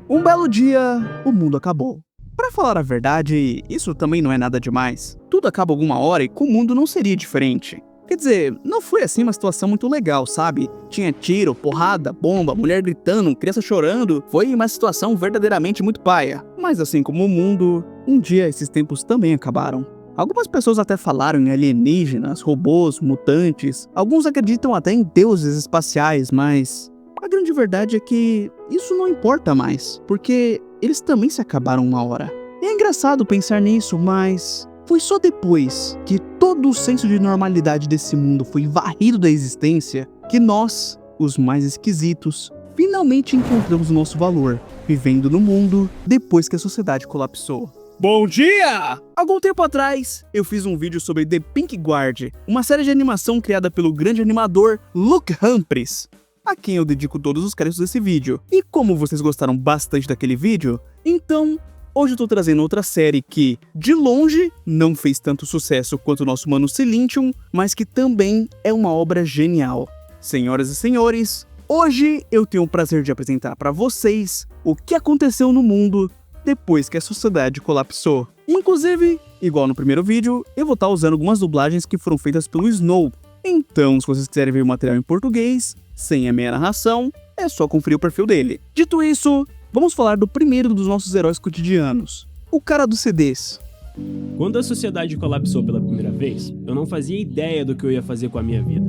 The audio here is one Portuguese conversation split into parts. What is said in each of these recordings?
Um belo dia, o mundo acabou. Pra falar a verdade, isso também não é nada demais. Tudo acaba alguma hora e com o mundo não seria diferente. Quer dizer, não foi assim uma situação muito legal, sabe? Tinha tiro, porrada, bomba, mulher gritando, criança chorando. Foi uma situação verdadeiramente muito paia. Mas assim como o mundo, um dia esses tempos também acabaram. Algumas pessoas até falaram em alienígenas, robôs, mutantes. Alguns acreditam até em deuses espaciais, mas a grande verdade é que isso não importa mais, porque eles também se acabaram uma hora. E é engraçado pensar nisso, mas foi só depois que todo o senso de normalidade desse mundo foi varrido da existência que nós, os mais esquisitos, finalmente encontramos o nosso valor, vivendo no mundo depois que a sociedade colapsou. Bom dia! Algum tempo atrás, eu fiz um vídeo sobre The Pink Guard, uma série de animação criada pelo grande animador Luke Humphries, a quem eu dedico todos os créditos desse vídeo. E como vocês gostaram bastante daquele vídeo, então hoje eu tô trazendo outra série que, de longe, não fez tanto sucesso quanto o nosso mano Silentium, mas que também é uma obra genial. Senhoras e senhores, hoje eu tenho o prazer de apresentar para vocês o que aconteceu no mundo depois que a sociedade colapsou. Inclusive, igual no primeiro vídeo, eu vou estar usando algumas dublagens que foram feitas pelo Snow. Então, se vocês quiserem ver o material em português, sem a minha narração, é só conferir o perfil dele. Dito isso, vamos falar do primeiro dos nossos heróis cotidianos, o cara dos CDs. Quando a sociedade colapsou pela primeira vez, eu não fazia ideia do que eu ia fazer com a minha vida.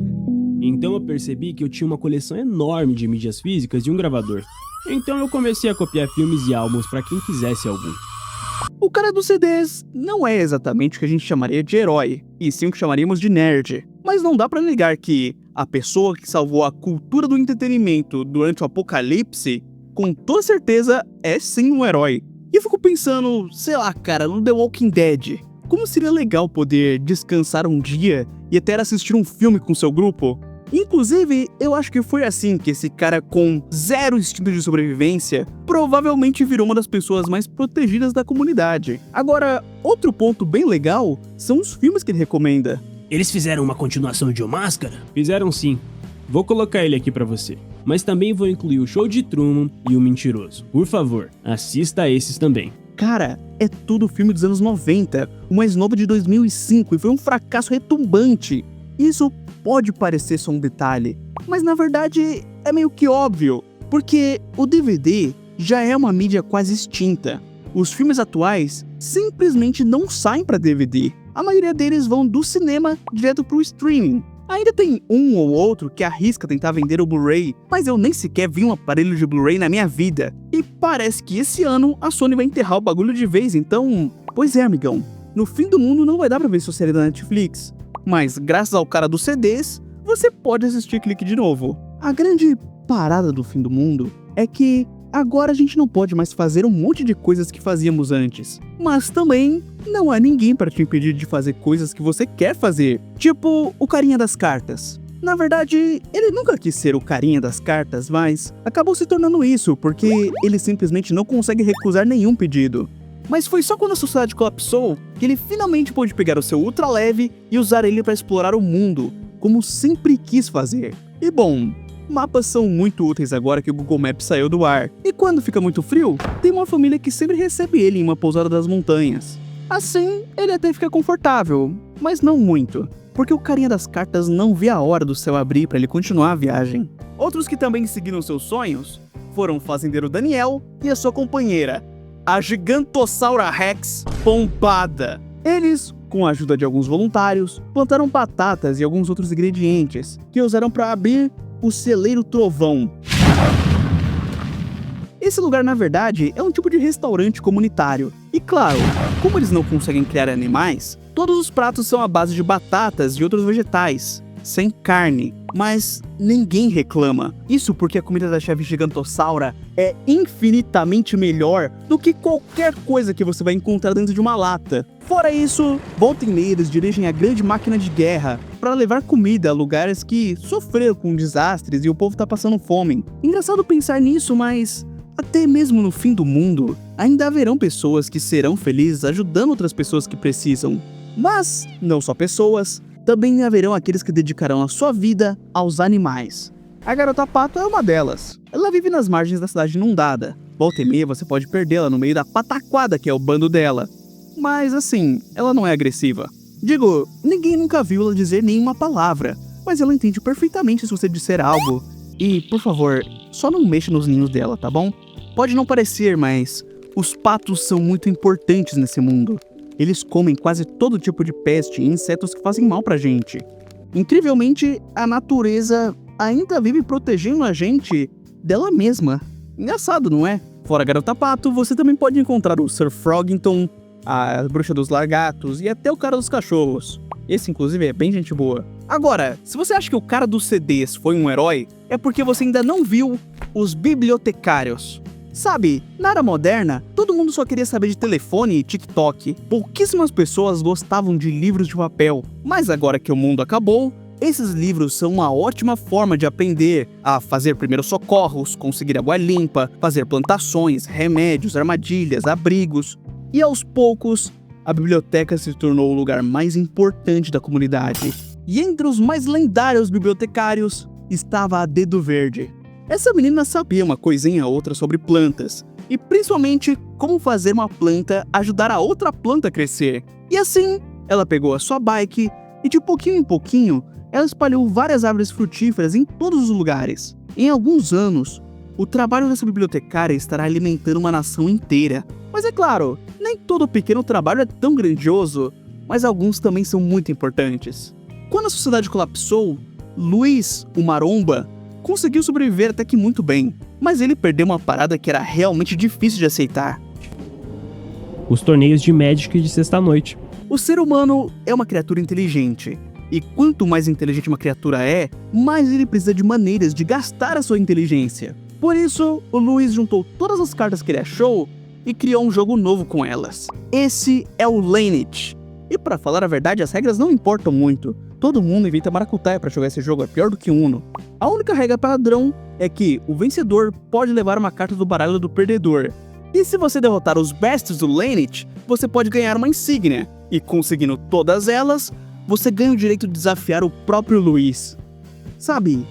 Então eu percebi que eu tinha uma coleção enorme de mídias físicas e um gravador. Então eu comecei a copiar filmes e álbuns para quem quisesse algum. O cara dos CDs não é exatamente o que a gente chamaria de herói, e sim o que chamaríamos de nerd. Mas não dá pra negar que a pessoa que salvou a cultura do entretenimento durante o apocalipse, com toda certeza, é sim um herói. E eu fico pensando, sei lá, cara, no The Walking Dead, como seria legal poder descansar um dia e até assistir um filme com seu grupo? Inclusive, eu acho que foi assim que esse cara com zero instinto de sobrevivência provavelmente virou uma das pessoas mais protegidas da comunidade. Agora, outro ponto bem legal são os filmes que ele recomenda. Eles fizeram uma continuação de O Máscara? Fizeram sim. Vou colocar ele aqui pra você. Mas também vou incluir o Show de Truman e o Mentiroso. Por favor, assista a esses também. Cara, é tudo filme dos anos 90, o mais novo de 2005 e foi um fracasso retumbante. Isso pode parecer só um detalhe, mas na verdade é meio que óbvio, porque o DVD já é uma mídia quase extinta. Os filmes atuais simplesmente não saem para DVD. A maioria deles vão do cinema direto pro streaming. Ainda tem um ou outro que arrisca tentar vender o Blu-ray, mas eu nem sequer vi um aparelho de Blu-ray na minha vida. E parece que esse ano a Sony vai enterrar o bagulho de vez, então... Pois é, amigão, no fim do mundo não vai dar pra ver sua série da Netflix. Mas graças ao cara dos CDs, você pode assistir Clique de novo. A grande parada do fim do mundo é que agora a gente não pode mais fazer um monte de coisas que fazíamos antes. Mas também não há ninguém para te impedir de fazer coisas que você quer fazer. Tipo o carinha das cartas. Na verdade, ele nunca quis ser o carinha das cartas, mas acabou se tornando isso porque ele simplesmente não consegue recusar nenhum pedido. Mas foi só quando a sociedade colapsou que ele finalmente pôde pegar o seu ultra leve e usar ele para explorar o mundo, como sempre quis fazer. E bom, mapas são muito úteis agora que o Google Maps saiu do ar. E quando fica muito frio, tem uma família que sempre recebe ele em uma pousada das montanhas. Assim, ele até fica confortável, mas não muito, porque o carinha das cartas não vê a hora do céu abrir para ele continuar a viagem. Outros que também seguiram seus sonhos foram o fazendeiro Daniel e a sua companheira, a Gigantossauro Rex Pompada. Eles, com a ajuda de alguns voluntários, plantaram batatas e alguns outros ingredientes que usaram para abrir o celeiro Trovão. Esse lugar, na verdade, é um tipo de restaurante comunitário. E claro, como eles não conseguem criar animais, todos os pratos são à base de batatas e outros vegetais, sem carne. Mas ninguém reclama. Isso porque a comida da chefe Gigantossaura é infinitamente melhor do que qualquer coisa que você vai encontrar dentro de uma lata. Fora isso, volta e meia eles dirigem a grande máquina de guerra para levar comida a lugares que sofreram com desastres e o povo tá passando fome. Engraçado pensar nisso, mas até mesmo no fim do mundo, ainda haverão pessoas que serão felizes ajudando outras pessoas que precisam. Mas não só pessoas, também haverão aqueles que dedicarão a sua vida aos animais. A garota pato é uma delas. Ela vive nas margens da cidade inundada, Volta e meia você pode perdê-la no meio da pataquada que é o bando dela. Mas assim, ela não é agressiva. Digo, ninguém nunca viu ela dizer nenhuma palavra, mas ela entende perfeitamente se você disser algo. E, por favor, só não mexa nos ninhos dela, tá bom? Pode não parecer, mas os patos são muito importantes nesse mundo. Eles comem quase todo tipo de peste e insetos que fazem mal pra gente. Incrivelmente, a natureza ainda vive protegendo a gente dela mesma. Engraçado, não é? Fora Garota Pato, você também pode encontrar o Sir Frogington, a Bruxa dos Lagartos e até o Cara dos Cachorros. Esse, inclusive, é bem gente boa. Agora, se você acha que o cara dos CDs foi um herói, é porque você ainda não viu os bibliotecários. Sabe, na era moderna, todo mundo só queria saber de telefone e TikTok. Pouquíssimas pessoas gostavam de livros de papel. Mas agora que o mundo acabou, esses livros são uma ótima forma de aprender a fazer primeiros socorros, conseguir água limpa, fazer plantações, remédios, armadilhas, abrigos. E aos poucos, a biblioteca se tornou o lugar mais importante da comunidade. E entre os mais lendários bibliotecários estava a Dedo Verde. Essa menina sabia uma coisinha ou outra sobre plantas, e principalmente como fazer uma planta ajudar a outra planta a crescer. E assim, ela pegou a sua bike e de pouquinho em pouquinho, ela espalhou várias árvores frutíferas em todos os lugares. Em alguns anos, o trabalho dessa bibliotecária estará alimentando uma nação inteira. Mas é claro, nem todo pequeno trabalho é tão grandioso, mas alguns também são muito importantes. Quando a sociedade colapsou, Luiz, o Maromba, conseguiu sobreviver até que muito bem, mas ele perdeu uma parada que era realmente difícil de aceitar. Os torneios de Magic de sexta-noite. O ser humano é uma criatura inteligente, e quanto mais inteligente uma criatura é, mais ele precisa de maneiras de gastar a sua inteligência. Por isso, o Luiz juntou todas as cartas que ele achou e criou um jogo novo com elas. Esse é o Lineage. E pra falar a verdade, as regras não importam muito. Todo mundo inventa maracutaia pra jogar esse jogo, é pior do que Uno. A única regra padrão é que o vencedor pode levar uma carta do baralho do perdedor. E se você derrotar os bestes do Lineage, você pode ganhar uma insígnia. E conseguindo todas elas, você ganha o direito de desafiar o próprio Luiz. Sabe,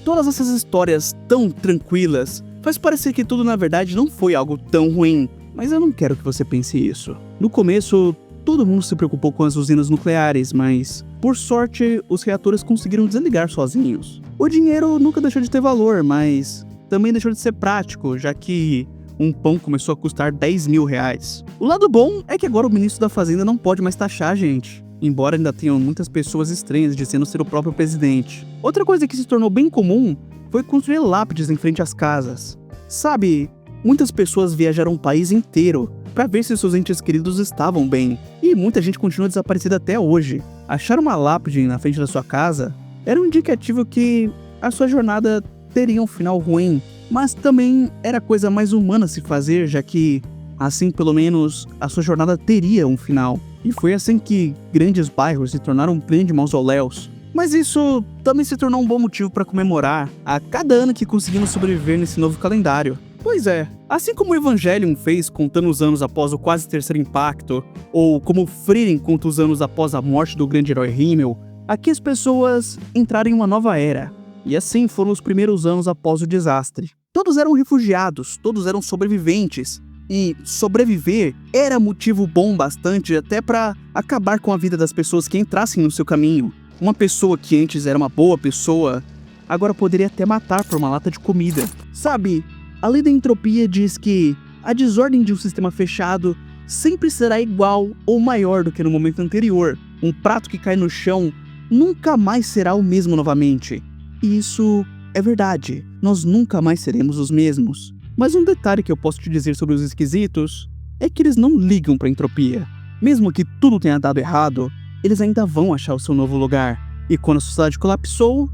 todas essas histórias tão tranquilas faz parecer que tudo na verdade não foi algo tão ruim. Mas eu não quero que você pense isso. No começo, todo mundo se preocupou com as usinas nucleares, mas, por sorte, os reatores conseguiram desligar sozinhos. O dinheiro nunca deixou de ter valor, mas também deixou de ser prático, já que um pão começou a custar 10 mil reais. O lado bom é que agora o ministro da Fazenda não pode mais taxar a gente, embora ainda tenham muitas pessoas estranhas dizendo ser o próprio presidente. Outra coisa que se tornou bem comum foi construir lápides em frente às casas. Sabe, muitas pessoas viajaram o país inteiro para ver se seus entes queridos estavam bem, e muita gente continua desaparecida até hoje. Achar uma lápide na frente da sua casa era um indicativo que a sua jornada teria um final ruim, mas também era a coisa mais humana a se fazer, já que, assim pelo menos, a sua jornada teria um final. E foi assim que grandes bairros se tornaram grandes mausoléus. Mas isso também se tornou um bom motivo para comemorar a cada ano que conseguimos sobreviver nesse novo calendário. Pois é, assim como o Evangelion fez contando os anos após o quase terceiro impacto, ou como Frieren conta os anos após a morte do grande herói Himmel, aqui as pessoas entraram em uma nova era. E assim foram os primeiros anos após o desastre. Todos eram refugiados, todos eram sobreviventes. E sobreviver era motivo bom bastante até para acabar com a vida das pessoas que entrassem no seu caminho. Uma pessoa que antes era uma boa pessoa, agora poderia até matar por uma lata de comida. Sabe, a lei da entropia diz que a desordem de um sistema fechado sempre será igual ou maior do que no momento anterior. Um prato que cai no chão nunca mais será o mesmo novamente. E isso é verdade, nós nunca mais seremos os mesmos. Mas um detalhe que eu posso te dizer sobre os esquisitos é que eles não ligam para entropia. Mesmo que tudo tenha dado errado, eles ainda vão achar o seu novo lugar. E quando a sociedade colapsou,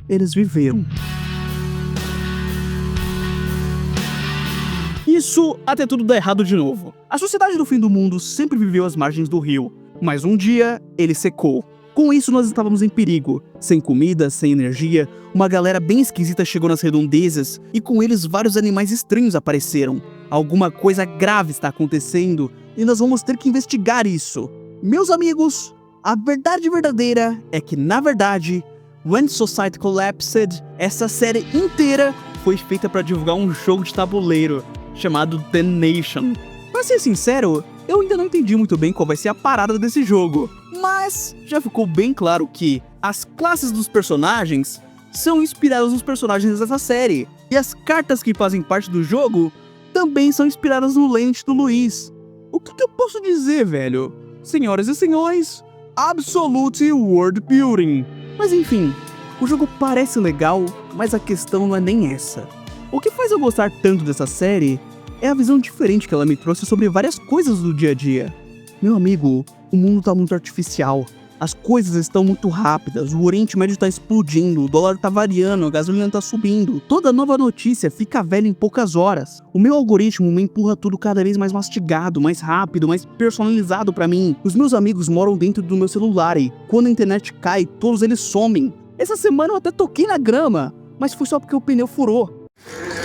eles viveram. Isso até tudo dar errado de novo. A sociedade do fim do mundo sempre viveu às margens do rio, mas um dia ele secou. Com isso nós estávamos em perigo, sem comida, sem energia, uma galera bem esquisita chegou nas redondezas e com eles vários animais estranhos apareceram. Alguma coisa grave está acontecendo e nós vamos ter que investigar isso. Meus amigos, a verdade verdadeira é que na verdade, When Society Collapsed, essa série inteira foi feita para divulgar um jogo de tabuleiro. chamado The Nation. Pra ser sincero, eu ainda não entendi muito bem qual vai ser a parada desse jogo, mas já ficou bem claro que as classes dos personagens são inspiradas nos personagens dessa série, e as cartas que fazem parte do jogo também são inspiradas no Lente do Luiz. O que eu posso dizer, velho? Senhoras e senhores, Absolute World Building. Mas enfim, o jogo parece legal, mas a questão não é nem essa. O que faz eu gostar tanto dessa série é a visão diferente que ela me trouxe sobre várias coisas do dia a dia. Meu amigo, o mundo tá muito artificial, as coisas estão muito rápidas, o Oriente Médio tá explodindo, o dólar tá variando, a gasolina tá subindo. Toda nova notícia fica velha em poucas horas. O meu algoritmo me empurra tudo cada vez mais mastigado, mais rápido, mais personalizado pra mim. Os meus amigos moram dentro do meu celular e, quando a internet cai, todos eles somem. Essa semana eu até toquei na grama, mas foi só porque o pneu furou.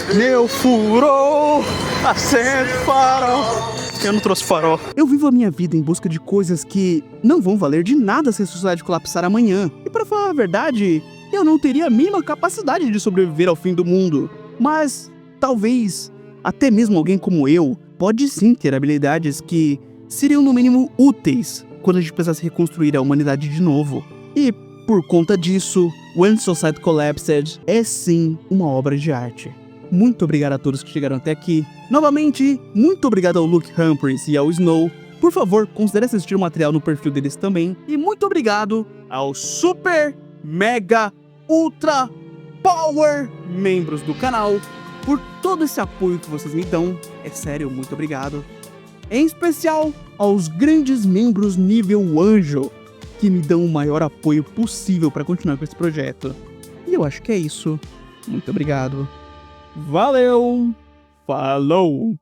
Pneu furou, acende o farol. Eu não trouxe farol. Eu vivo a minha vida em busca de coisas que não vão valer de nada se a sociedade colapsar amanhã. E pra falar a verdade, eu não teria a mínima capacidade de sobreviver ao fim do mundo. Mas, talvez, até mesmo alguém como eu, pode sim ter habilidades que seriam no mínimo úteis quando a gente precisasse reconstruir a humanidade de novo. E, por conta disso, When Society Collapsed é sim uma obra de arte. Muito obrigado a todos que chegaram até aqui. Novamente, muito obrigado ao Luke Humphries e ao Snow. Por favor, considere assistir o material no perfil deles também. E muito obrigado aos Super, Mega, Ultra, Power membros do canal por todo esse apoio que vocês me dão. É sério, muito obrigado. Em especial aos grandes membros nível Anjo, que me dão o maior apoio possível para continuar com esse projeto. E eu acho que é isso. Muito obrigado. Valeu! Falou!